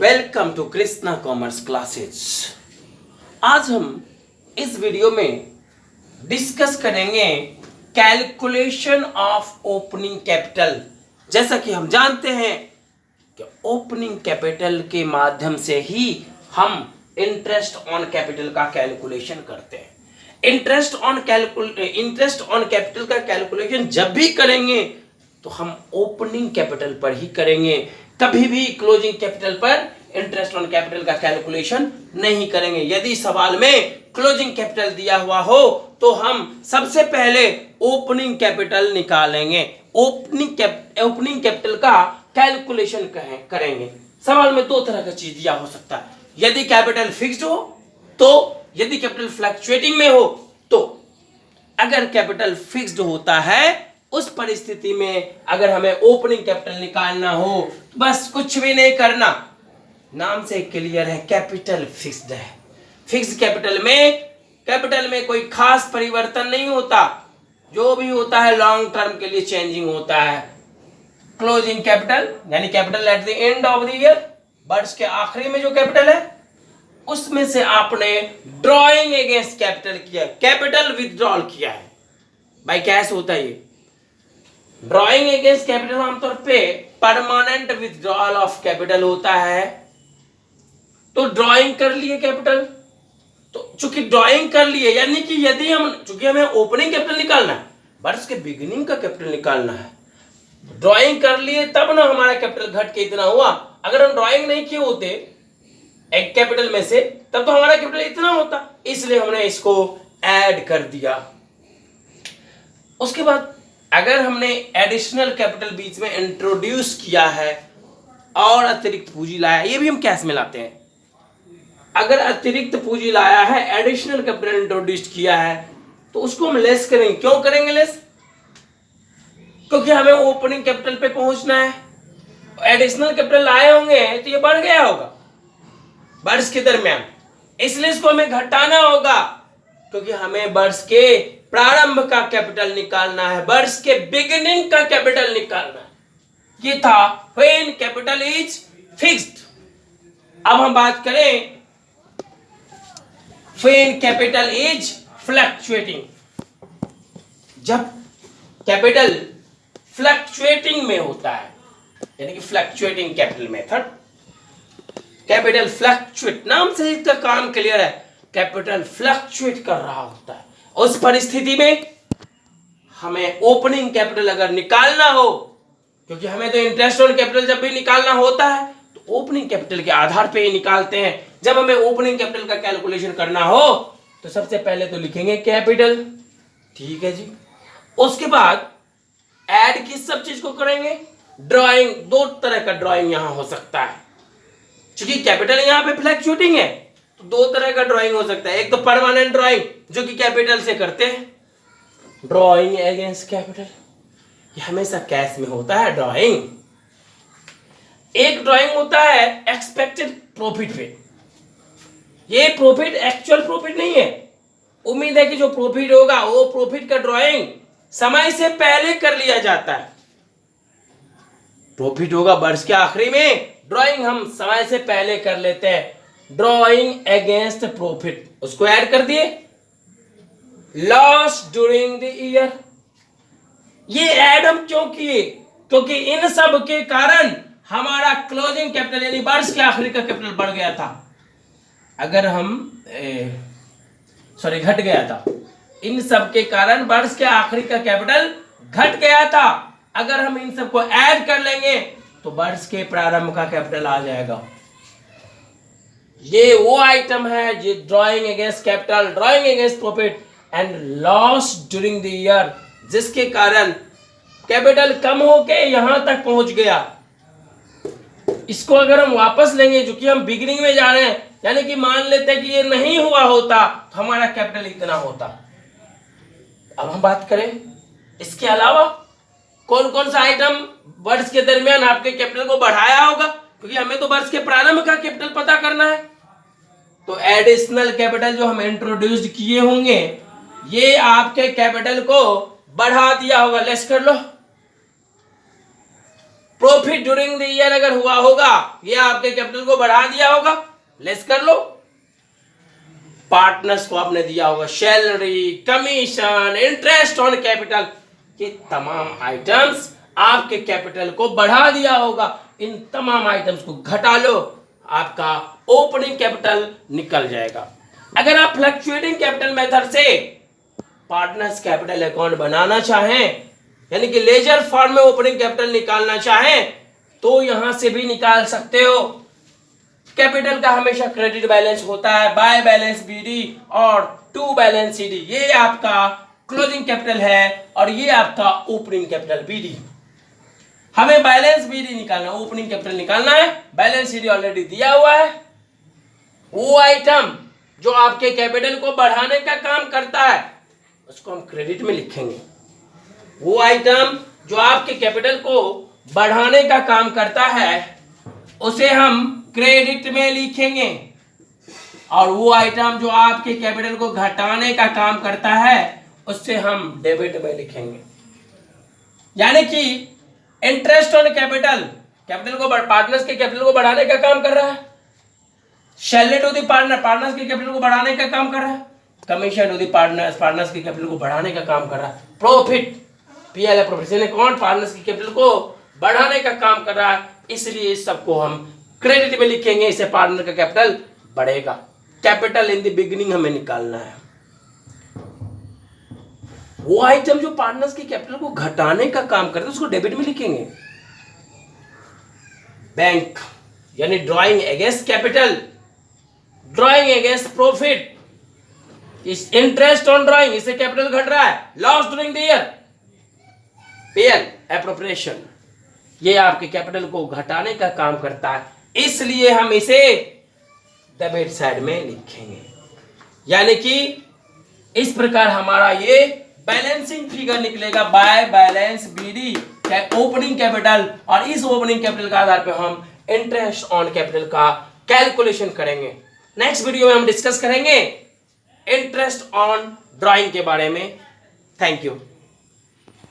Welcome to Krishna commerce classes. आज हम इस वीडियो में डिस्कस करेंगे कैलकुलेशन ऑफ ओपनिंग कैपिटल। जैसा कि हम जानते हैं कि ओपनिंग कैपिटल के माध्यम से ही हम इंटरेस्ट ऑन कैपिटल का कैलकुलेशन करते हैं। इंटरेस्ट ऑन कैपिटल का कैलकुलेशन जब भी करेंगे तो हम ओपनिंग कैपिटल पर ही करेंगे, कभी भी क्लोजिंग कैपिटल पर इंटरेस्ट ऑन कैपिटल का कैलकुलेशन नहीं करेंगे। यदि सवाल में क्लोजिंग कैपिटल दिया हुआ हो तो हम सबसे पहले ओपनिंग कैपिटल निकालेंगे, ओपनिंग कैपिटल का कैलकुलेशन करेंगे। सवाल में दो तरह का चीज दिया हो सकता है, यदि कैपिटल फिक्स्ड हो तो, यदि कैपिटल फ्लक्चुएटिंग में हो तो। अगर कैपिटल फिक्स्ड होता है उस परिस्थिति में अगर हमें ओपनिंग कैपिटल निकालना हो तो बस कुछ भी नहीं करना, नाम से क्लियर है कैपिटल फिक्स्ड है। फिक्स्ड कैपिटल में कोई खास परिवर्तन नहीं होता, जो भी होता है लॉन्ग टर्म के लिए चेंजिंग होता है। क्लोजिंग कैपिटल यानी capital at the end of the year, वर्ष के आखिरी में जो कैपिटल है उसमें से आपने ड्रॉइंग अगेंस्ट कैपिटल किया, कैपिटल विथड्रॉल किया है। भाई कैसे होता है ये ड्रॉइंग अगेंस्ट कैपिटल? आमतौर पे परमानेंट विथड्रॉल ऑफ कैपिटल होता है। तो ड्रॉइंग कर लिए कैपिटल, तो चूंकि ड्रॉइंग कर लिए यानी कि यदि चूंकि हमें ओपनिंग कैपिटल निकालना है, वर्ष के बिगिनिंग का कैपिटल निकालना है, ड्रॉइंग कर लिए तब ना हमारा कैपिटल घट के इतना हुआ। अगर हम ड्रॉइंग नहीं किए होते एक कैपिटल में से तब तो हमारा कैपिटल इतना होता, इसलिए हमने इसको ऐड कर दिया। उसके बाद अगर हमने एडिशनल कैपिटल बीच में इंट्रोड्यूस किया है और अतिरिक्त पूंजी लाया, ये भी हम कैश में लाते हैं। अगर अतिरिक्त पूंजी लाया है, एडिशनल कैपिटल इंट्रोड्यूस किया है, तो उसको हम लेस करेंगे। क्यों करेंगे लेस? क्योंकि हमें ओपनिंग कैपिटल पे पहुंचना है। एडिशनल कैपिटल लाए होंगे तो ये बढ़ गया होगा वर्ष के दरमियान, इसलिए इसको हमें घटाना होगा, क्योंकि हमें वर्ष के प्रारंभ का कैपिटल निकालना है, वर्ष के बिगिनिंग का कैपिटल निकालना है। ये था व्हेन कैपिटल इज फिक्स्ड। अब हम बात करें व्हेन कैपिटल इज फ्लक्चुएटिंग। जब कैपिटल फ्लक्चुएटिंग में होता है, यानी कि fluctuating capital method, capital fluctuate, नाम से इसका काम क्लियर है, कैपिटल फ्लक्चुएट कर रहा होता है। उस परिस्थिति में हमें ओपनिंग कैपिटल अगर निकालना हो, क्योंकि हमें तो इंटरेस्ट ऑन कैपिटल जब भी निकालना होता है तो ओपनिंग कैपिटल के आधार पे ही निकालते हैं। जब हमें ओपनिंग कैपिटल का कैलकुलेशन करना हो तो सबसे पहले तो लिखेंगे कैपिटल, ठीक है जी। उसके बाद ऐड किस सब चीज को करेंगे? ड्राइंग। दो तरह का ड्राइंग यहां हो सकता है, क्योंकि कैपिटल यहां पे फ्लक्चुएटिंग है तो दो तरह का ड्राइंग हो सकता है। एक तो परमानेंट ड्राइंग जो कि कैपिटल से करते हैं, ड्राइंग अगेंस्ट कैपिटल, ये हमेशा कैश में होता है ड्राइंग। एक ड्राइंग होता है एक्सपेक्टेड प्रॉफिट पे, ये प्रॉफिट एक्चुअल प्रॉफिट नहीं है, उम्मीद है कि जो प्रॉफिट होगा वो प्रॉफिट का ड्राइंग समय से पहले कर लिया जाता है। प्रॉफिट होगा वर्ष के आखिरी में, ड्राइंग हम समय से पहले कर लेते हैं, ड्राइंग अगेंस्ट प्रॉफिट, उसको ऐड कर दिए। लॉस ड्यूरिंग द ईयर, ये ऐड हम क्यों किए? क्योंकि इन सब के कारण हमारा क्लोजिंग कैपिटल यानी वर्ष के आखिरी का कैपिटल बढ़ गया था। अगर हम घट गया था, इन सब के कारण वर्ष के आखिरी का कैपिटल घट गया था। अगर हम इन सबको ऐड कर लेंगे तो वर्ष के प्रारंभ का कैपिटल आ जाएगा। ये वो आइटम है जो drawing against capital, drawing against profit and loss during the year, जिसके कारण कैपिटल कम होके यहां तक पहुंच गया। इसको अगर हम वापस लेंगे, जो कि हम बिगिनिंग में जा रहे हैं, यानी कि मान लेते हैं कि ये नहीं हुआ होता तो हमारा कैपिटल इतना होता। अब हम बात करें इसके अलावा कौन कौन सा आइटम वर्ष के दरमियान आपके कैपिटल को बढ़ाया होगा, क्योंकि हमें तो वर्ष के प्रारंभ का कैपिटल पता करना है। तो एडिशनल कैपिटल जो हम इंट्रोड्यूस किए होंगे ये आपके कैपिटल को बढ़ा दिया होगा। लेस कर लो, प्रॉफिट ड्यूरिंग द ईयर अगर हुआ होगा, ये आपके कैपिटल को बढ़ा दिया होगा, लेस कर लो। पार्टनर्स को आपने दिया होगा salary, commission, interest on capital, ये तमाम आइटम्स आपके कैपिटल को बढ़ा दिया होगा। इन तमाम आइटम्स को घटा लो, आपका ओपनिंग कैपिटल निकल जाएगा। अगर आप फ्लक्चुएटिंग कैपिटल मेथड से पार्टनर्स कैपिटल अकाउंट बनाना चाहें, यानी कि लेजर फॉर्म में ओपनिंग कैपिटल निकालना चाहें, तो यहां से भी निकाल सकते हो। कैपिटल का हमेशा क्रेडिट बैलेंस होता है, बाय बैलेंस बीडी और टू बैलेंस सीडी। ये आपका क्लोजिंग कैपिटल है और ये आपका ओपनिंग कैपिटल बीडी। हमें बैलेंस बीडी निकालना, ओपनिंग कैपिटल निकालना है, बैलेंस सीडी ऑलरेडी दिया हुआ है। वो आइटम जो आपके कैपिटल को बढ़ाने का काम करता है उसको हम क्रेडिट में लिखेंगे। वो आइटम जो आपके कैपिटल को बढ़ाने का काम करता है उसे हम क्रेडिट में लिखेंगे, और वो आइटम जो आपके कैपिटल को घटाने का काम करता है उससे हम डेबिट में लिखेंगे। यानी कि इंटरेस्ट ऑन कैपिटल, कैपिटल को पार्टनर्स के कैपिटल को बढ़ाने का काम कर रहा है। Salary to the partner, partners के कैपिटल को बढ़ाने का काम कर रहा है। Commission to the partners, partners के कैपिटल को बढ़ाने का काम कर रहा है। Profit, PL profit account partners के कैपिटल को बढ़ाने का काम कर रहा है, इसलिए इस सबको हम क्रेडिट में लिखेंगे। इससे पार्टनर का कैपिटल बढ़ेगा। कैपिटल इन द बिगिनिंग हमें निकालना है। वो आइटम जो पार्टनर्स के कैपिटल को घटाने का काम करते हैं उसको डेबिट में लिखेंगे। बैंक यानी drawing against capital, drawing against profit, इस इंटरेस्ट ऑन ड्रॉइंग, इससे कैपिटल घट रहा है। Loss during the year, PL appropriation, ये आपके कैपिटल को घटाने का काम करता है, इसलिए हम इसे डेबिट साइड में लिखेंगे। यानी कि इस प्रकार हमारा ये बैलेंसिंग फिगर निकलेगा, by balance BD opening capital, और इस ओपनिंग कैपिटल के आधार पर हम इंटरेस्ट ऑन कैपिटल का कैलकुलेशन करेंगे। नेक्स्ट वीडियो में हम डिस्कस करेंगे इंटरेस्ट ऑन ड्राइंग के बारे में। Thank you.